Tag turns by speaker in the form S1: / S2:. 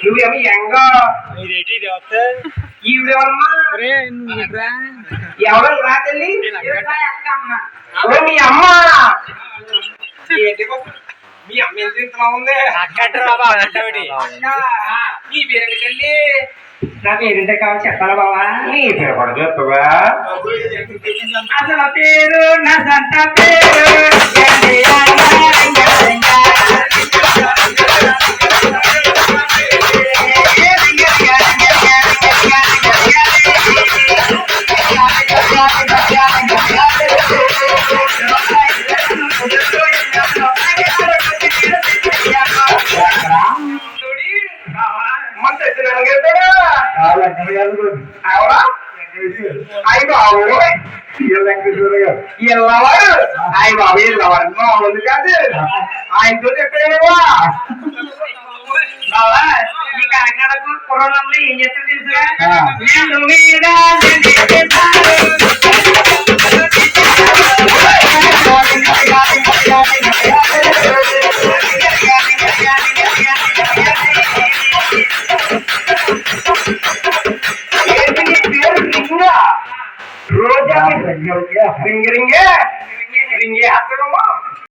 S1: నువ్వేమో ఎంగా ఈవిడేవమ్మా ఎవరు రా తల్లి మీ అమ్మ ఏంటి మీ అమ్మ ఎంత ఇంతలా ఉంది నీ పేరు తల్లి నా పేరుంటే కావాలి చెప్పాలా బావా నీ పేరు కూడా చెప్పవా అసలు పేరు నా సంత పేరు అయ్యి బాబు ఎల్లవాడు అయ్యి బాబు ఎల్లవాడు మామూలు కాదు ఆయనతో చెప్పేవా బాబా ఈ కాకినాడకు కుర్రోళ్ళంలో ఏం చేస్తారు తెలుసుగా